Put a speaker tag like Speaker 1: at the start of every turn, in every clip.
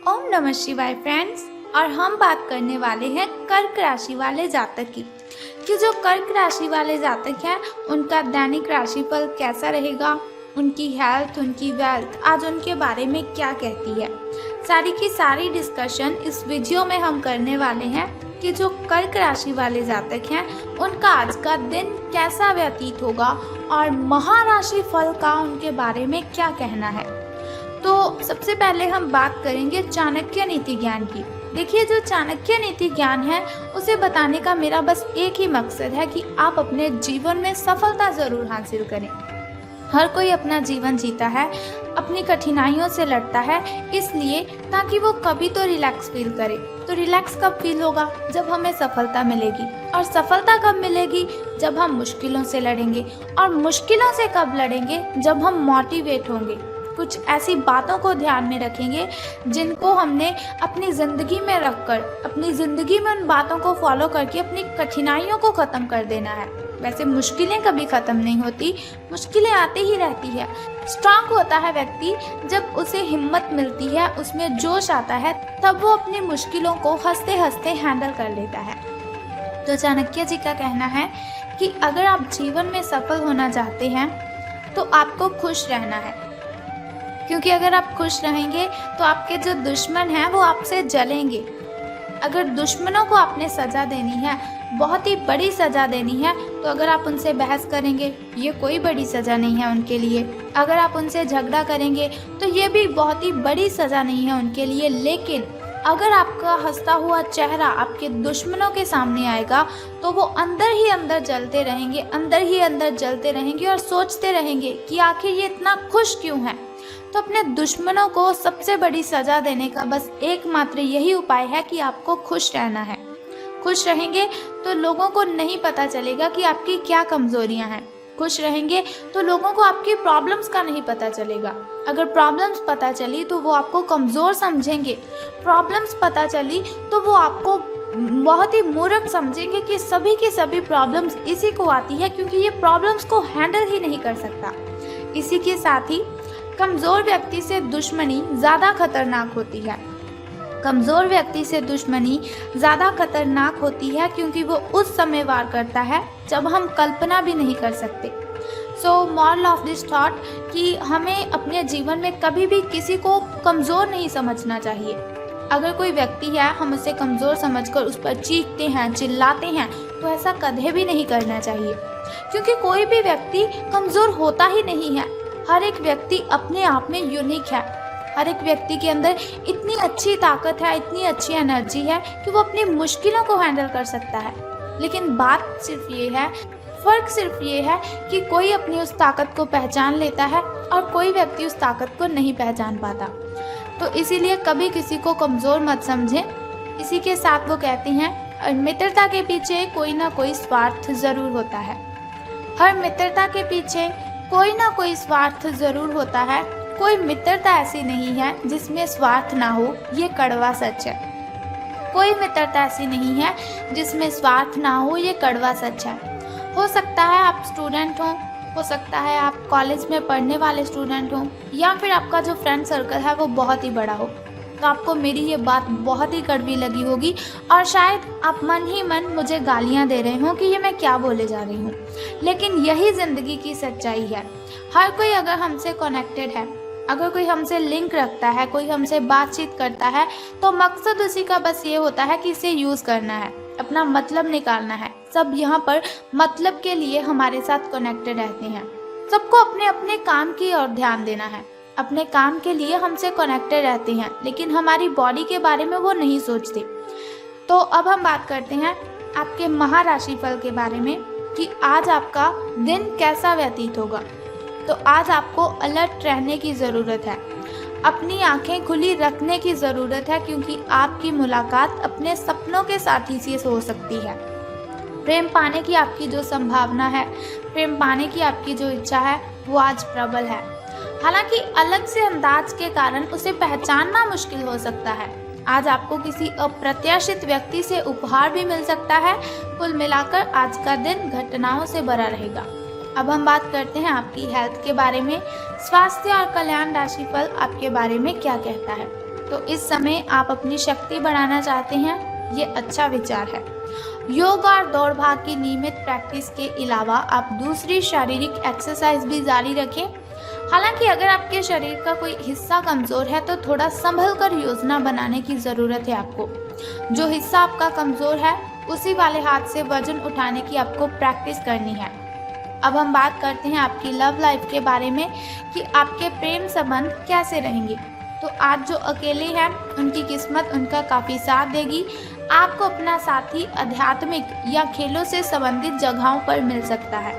Speaker 1: ओम नमः शिवाय फ्रेंड्स। और हम बात करने वाले हैं कर्क राशि वाले जातक की कि जो कर्क राशि वाले जातक हैं उनका दैनिक राशिफल कैसा रहेगा, उनकी हेल्थ, उनकी वेल्थ आज उनके बारे में क्या कहती है। सारी की सारी डिस्कशन इस वीडियो में हम करने वाले हैं कि जो कर्क राशि वाले जातक हैं उनका आज का दिन कैसा व्यतीत होगा और महाराशि फल का उनके बारे में क्या कहना है। तो सबसे पहले हम बात करेंगे चाणक्य नीति ज्ञान की। देखिए, जो चाणक्य नीति ज्ञान है उसे बताने का मेरा बस एक ही मकसद है कि आप अपने जीवन में सफलता ज़रूर हासिल करें। हर कोई अपना जीवन जीता है, अपनी कठिनाइयों से लड़ता है, इसलिए ताकि वो कभी तो रिलैक्स फील करे। तो रिलैक्स कब फील होगा? जब हमें सफलता मिलेगी। और सफलता कब मिलेगी? जब हम मुश्किलों से लड़ेंगे। और मुश्किलों से कब लड़ेंगे? जब हम मोटिवेट होंगे, कुछ ऐसी बातों को ध्यान में रखेंगे जिनको हमने अपनी ज़िंदगी में रखकर, अपनी ज़िंदगी में उन बातों को फॉलो करके अपनी कठिनाइयों को ख़त्म कर देना है। वैसे मुश्किलें कभी ख़त्म नहीं होती, मुश्किलें आती ही रहती है। स्ट्रांग होता है व्यक्ति जब उसे हिम्मत मिलती है, उसमें जोश आता है, तब वो अपनी मुश्किलों को हंसते हंसते हैंडल कर लेता है। तो चाणक्य जी का कहना है कि अगर आप जीवन में सफल होना चाहते हैं तो आपको खुश रहना है, क्योंकि अगर आप खुश रहेंगे तो आपके जो दुश्मन हैं वो आपसे जलेंगे। अगर दुश्मनों को आपने सज़ा देनी है, बहुत ही बड़ी सज़ा देनी है, तो अगर आप उनसे बहस करेंगे ये कोई बड़ी सज़ा नहीं है उनके लिए। अगर आप उनसे झगड़ा करेंगे तो ये भी बहुत ही बड़ी सज़ा नहीं है उनके लिए। लेकिन अगर आपका हंसता हुआ चेहरा आपके दुश्मनों के सामने आएगा तो वो अंदर ही अंदर जलते रहेंगे, अंदर ही अंदर जलते रहेंगे और सोचते रहेंगे कि आखिर ये इतना खुश क्यों है। तो अपने दुश्मनों को सबसे बड़ी सज़ा देने का बस एकमात्र यही उपाय है कि आपको खुश रहना है। खुश रहेंगे तो लोगों को नहीं पता चलेगा कि आपकी क्या कमज़ोरियां हैं। खुश रहेंगे तो लोगों को आपकी प्रॉब्लम्स का नहीं पता चलेगा। अगर प्रॉब्लम्स पता चली तो वो आपको कमज़ोर समझेंगे। प्रॉब्लम्स पता चली तो वो आपको बहुत ही मूर्ख समझेंगे कि सभी की सभी प्रॉब्लम्स इसी को आती है, क्योंकि ये प्रॉब्लम्स को हैंडल ही नहीं कर सकता। इसी के साथ ही कमज़ोर व्यक्ति से दुश्मनी ज़्यादा खतरनाक होती है। कमज़ोर व्यक्ति से दुश्मनी ज़्यादा खतरनाक होती है क्योंकि वो उस समय वार करता है जब हम कल्पना भी नहीं कर सकते। So moral of this thought कि हमें अपने जीवन में कभी भी किसी को कमज़ोर नहीं समझना चाहिए। अगर कोई व्यक्ति है, हम उसे कमज़ोर समझकर उस पर चीखते हैं, चिल्लाते हैं, तो ऐसा कभी भी नहीं करना चाहिए, क्योंकि कोई भी व्यक्ति कमज़ोर होता ही नहीं है। हर एक व्यक्ति अपने आप में यूनिक है। हर एक व्यक्ति के अंदर इतनी अच्छी ताकत है, इतनी अच्छी एनर्जी है कि वो अपनी मुश्किलों को हैंडल कर सकता है। लेकिन बात सिर्फ ये है, फ़र्क सिर्फ ये है कि कोई अपनी उस ताकत को पहचान लेता है और कोई व्यक्ति उस ताकत को नहीं पहचान पाता। तो इसीलिए कभी किसी को कमज़ोर मत समझें। इसी के साथ वो कहते हैं, मित्रता के पीछे कोई ना कोई स्वार्थ ज़रूर होता है। हर मित्रता के पीछे कोई ना कोई स्वार्थ ज़रूर होता है। कोई मित्रता ऐसी नहीं है जिसमें स्वार्थ ना हो, ये कड़वा सच है। कोई मित्रता ऐसी नहीं है जिसमें स्वार्थ ना हो, ये कड़वा सच है। हो सकता है आप स्टूडेंट हो सकता है आप कॉलेज में पढ़ने वाले स्टूडेंट हों, या फिर आपका जो फ्रेंड सर्कल है वो बहुत ही बड़ा हो। तो आपको मेरी ये बात बहुत ही कड़वी लगी होगी और शायद आप मन ही मन मुझे गालियाँ दे रहे हों कि ये मैं क्या बोले जा रही हूँ। लेकिन यही ज़िंदगी की सच्चाई है। हर कोई अगर हमसे कनेक्टेड है, अगर कोई हमसे लिंक रखता है, कोई हमसे बातचीत करता है, तो मकसद उसी का बस ये होता है कि इसे यूज़ करना है, अपना मतलब निकालना है। सब यहाँ पर मतलब के लिए हमारे साथ कनेक्टेड रहते हैं। सबको अपने अपने काम की ओर ध्यान देना है, अपने काम के लिए हमसे कनेक्टेड रहते हैं, लेकिन हमारी बॉडी के बारे में वो नहीं सोचते। तो अब हम बात करते हैं आपके महाराशि फल के बारे में कि आज आपका दिन कैसा व्यतीत होगा। तो आज आपको अलर्ट रहने की ज़रूरत है, अपनी आंखें खुली रखने की ज़रूरत है, क्योंकि आपकी मुलाकात अपने सपनों के साथी से हो सकती है। प्रेम पाने की आपकी जो संभावना है, प्रेम पाने की आपकी जो इच्छा है, वो आज प्रबल है। हालांकि अलग से अंदाज के कारण उसे पहचानना मुश्किल हो सकता है। आज आपको किसी अप्रत्याशित व्यक्ति से उपहार भी मिल सकता है। कुल मिलाकर आज का दिन घटनाओं से भरा रहेगा। अब हम बात करते हैं आपकी हेल्थ के बारे में। स्वास्थ्य और कल्याण राशिफल आपके बारे में क्या कहता है। तो इस समय आप अपनी शक्ति बढ़ाना चाहते हैं, ये अच्छा विचार है। योग और दौड़ भाग की नियमित प्रैक्टिस के अलावा आप दूसरी शारीरिक एक्सरसाइज भी जारी रखें। हालांकि अगर आपके शरीर का कोई हिस्सा कमज़ोर है तो थोड़ा संभल कर योजना बनाने की ज़रूरत है आपको। जो हिस्सा आपका कमज़ोर है उसी वाले हाथ से वजन उठाने की आपको प्रैक्टिस करनी है। अब हम बात करते हैं आपकी लव लाइफ के बारे में कि आपके प्रेम संबंध कैसे रहेंगे। तो आज जो अकेले हैं उनकी किस्मत उनका काफ़ी साथ देगी। आपको अपना साथी आध्यात्मिक या खेलों से संबंधित जगहों पर मिल सकता है।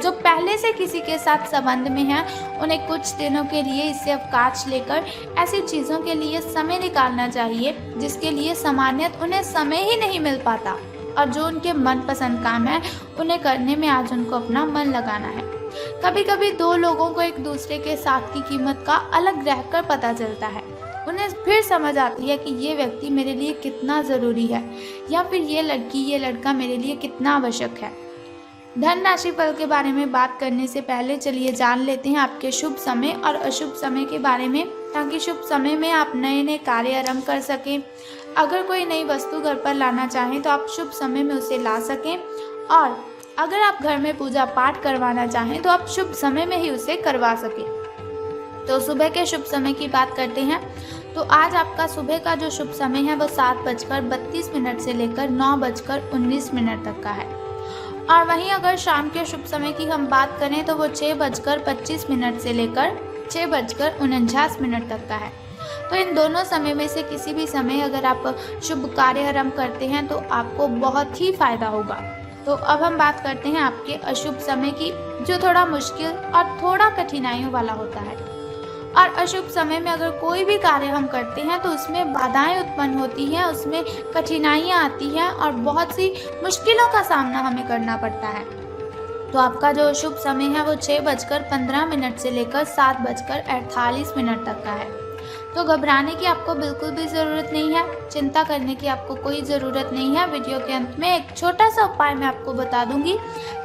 Speaker 1: जो पहले से किसी के साथ संबंध में हैं उन्हें कुछ दिनों के लिए इससे अवकाश लेकर ऐसी चीज़ों के लिए समय निकालना चाहिए जिसके लिए सामान्यतः उन्हें समय ही नहीं मिल पाता, और जो उनके मनपसंद काम है उन्हें करने में आज उनको अपना मन लगाना है। कभी कभी दो लोगों को एक दूसरे के साथ की कीमत का अलग रहकर पता चलता है। उन्हें फिर समझ आती है कि ये व्यक्ति मेरे लिए कितना ज़रूरी है, या फिर ये लड़की ये लड़का मेरे लिए कितना आवश्यक है। धन राशि फल के बारे में बात करने से पहले चलिए जान लेते हैं आपके शुभ समय और अशुभ समय के बारे में, ताकि शुभ समय में आप नए नए कार्य आरंभ कर सकें। अगर कोई नई वस्तु घर पर लाना चाहें तो आप शुभ समय में उसे ला सकें, और अगर आप घर में पूजा पाठ करवाना चाहें तो आप शुभ समय में ही उसे करवा सकें। तो सुबह के शुभ समय की बात करते हैं। तो आज आपका सुबह का जो शुभ समय है वो 7:32 से लेकर 9:19 तक का है। और वहीं अगर शाम के शुभ समय की हम बात करें तो वो 6:25 से लेकर 6:49 तक का है। तो इन दोनों समय में से किसी भी समय अगर आप शुभ कार्य आरंभ करते हैं तो आपको बहुत ही फायदा होगा। तो अब हम बात करते हैं आपके अशुभ समय की, जो थोड़ा मुश्किल और थोड़ा कठिनाइयों वाला होता है। और अशुभ समय में अगर कोई भी कार्य हम करते हैं तो उसमें बाधाएं उत्पन्न होती हैं, उसमें कठिनाइयां आती हैं और बहुत सी मुश्किलों का सामना हमें करना पड़ता है। तो आपका जो शुभ समय है वो 6:15 से लेकर 7:48 तक का है। तो घबराने की आपको बिल्कुल भी ज़रूरत नहीं है, चिंता करने की आपको कोई ज़रूरत नहीं है। वीडियो के अंत में एक छोटा सा उपाय मैं आपको बता दूंगी,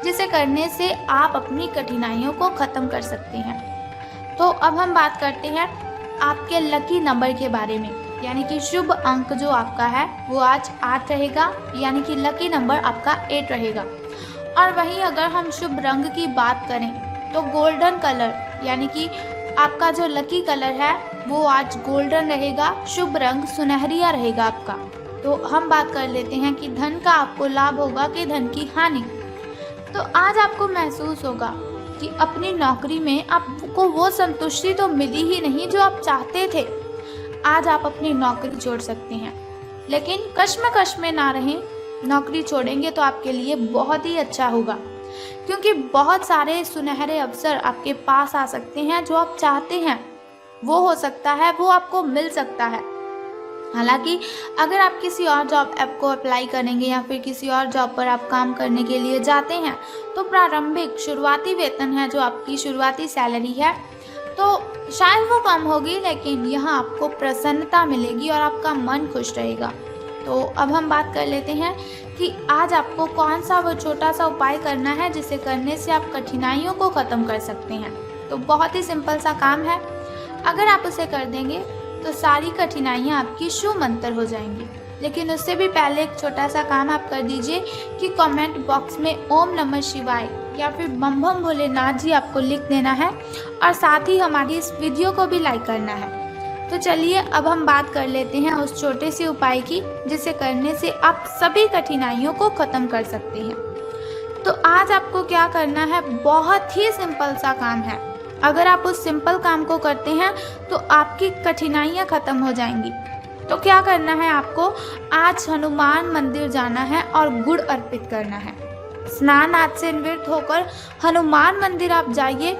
Speaker 1: जिसे करने से आप अपनी कठिनाइयों को ख़त्म कर सकते हैं। तो अब हम बात करते हैं आपके लकी नंबर के बारे में, यानी कि शुभ अंक जो आपका है वो आज 8 रहेगा, यानी कि लकी नंबर आपका 8 रहेगा। और वहीं अगर हम शुभ रंग की बात करें तो गोल्डन कलर, यानी कि आपका जो लकी कलर है वो आज गोल्डन रहेगा। शुभ रंग सुनहरिया रहेगा आपका। तो हम बात कर लेते हैं कि धन का आपको लाभ होगा कि धन की हानि। तो आज आपको महसूस होगा कि अपनी नौकरी में आपको वो संतुष्टि तो मिली ही नहीं जो आप चाहते थे। आज आप अपनी नौकरी छोड़ सकते हैं, लेकिन कश्मकश में ना रहें। नौकरी छोड़ेंगे तो आपके लिए बहुत ही अच्छा होगा, क्योंकि बहुत सारे सुनहरे अवसर आपके पास आ सकते हैं। जो आप चाहते हैं वो हो सकता है, वो आपको मिल सकता है। हालांकि अगर आप किसी और जॉब ऐप को अप्लाई करेंगे या फिर किसी और जॉब पर आप काम करने के लिए जाते हैं तो प्रारंभिक शुरुआती वेतन है, जो आपकी शुरुआती सैलरी है, तो शायद वो कम होगी, लेकिन यहाँ आपको प्रसन्नता मिलेगी और आपका मन खुश रहेगा। तो अब हम बात कर लेते हैं कि आज आपको कौन सा वो छोटा सा उपाय करना है जिसे करने से आप कठिनाइयों को ख़त्म कर सकते हैं। तो बहुत ही सिंपल सा काम है, अगर आप उसे कर देंगे तो सारी कठिनाइयाँ आपकी शूमंतर हो जाएंगी। लेकिन उससे भी पहले एक छोटा सा काम आप कर दीजिए कि कमेंट बॉक्स में ओम नमः शिवाय या फिर बम बम भोलेनाथ जी आपको लिख देना है, और साथ ही हमारी इस वीडियो को भी लाइक करना है। तो चलिए अब हम बात कर लेते हैं उस छोटे से उपाय की, जिसे करने से आप सभी कठिनाइयों को ख़त्म कर सकते हैं। तो आज आपको क्या करना है, बहुत ही सिंपल सा काम है। अगर आप उस सिंपल काम को करते हैं तो आपकी कठिनाइयाँ ख़त्म हो जाएंगी। तो क्या करना है आपको, आज हनुमान मंदिर जाना है और गुड़ अर्पित करना है। स्नान आदि से निवृत्त होकर हनुमान मंदिर आप जाइए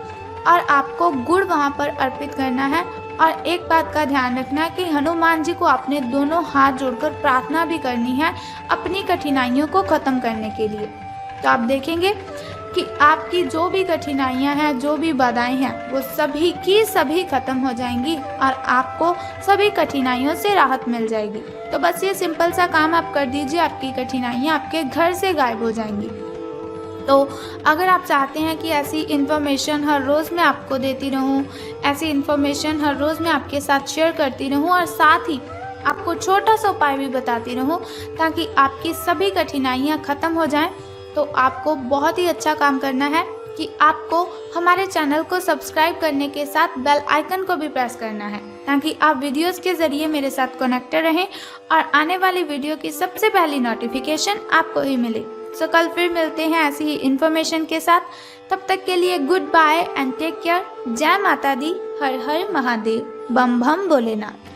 Speaker 1: और आपको गुड़ वहाँ पर अर्पित करना है। और एक बात का ध्यान रखना है कि हनुमान जी को आपने दोनों हाथ जोड़कर प्रार्थना भी करनी है अपनी कठिनाइयों को ख़त्म करने के लिए। तो आप देखेंगे कि आपकी जो भी कठिनाइयां हैं, जो भी बाधाएं हैं, वो सभी की सभी खत्म हो जाएंगी और आपको सभी कठिनाइयों से राहत मिल जाएगी। तो बस ये सिंपल सा काम आप कर दीजिए, आपकी कठिनाइयां आपके घर से गायब हो जाएंगी। तो अगर आप चाहते हैं कि ऐसी इन्फॉर्मेशन हर रोज़ मैं आपको देती रहूं, ऐसी इन्फॉर्मेशन हर रोज़ मैं आपके साथ शेयर करती रहूं और साथ ही आपको छोटा सा उपाय भी बताती रहूं ताकि आपकी सभी कठिनाइयां ख़त्म हो जाएं, तो आपको बहुत ही अच्छा काम करना है कि आपको हमारे चैनल को सब्सक्राइब करने के साथ बेल आइकन को भी प्रेस करना है ताकि आप वीडियोस के ज़रिए मेरे साथ कनेक्टेड रहें और आने वाली वीडियो की सबसे पहली नोटिफिकेशन आपको ही मिले। सो कल फिर मिलते हैं ऐसी ही इन्फॉर्मेशन के साथ। तब तक के लिए good bye and take care. जय माता दी, हर हर महादेव, बम बम भोलेनाथ।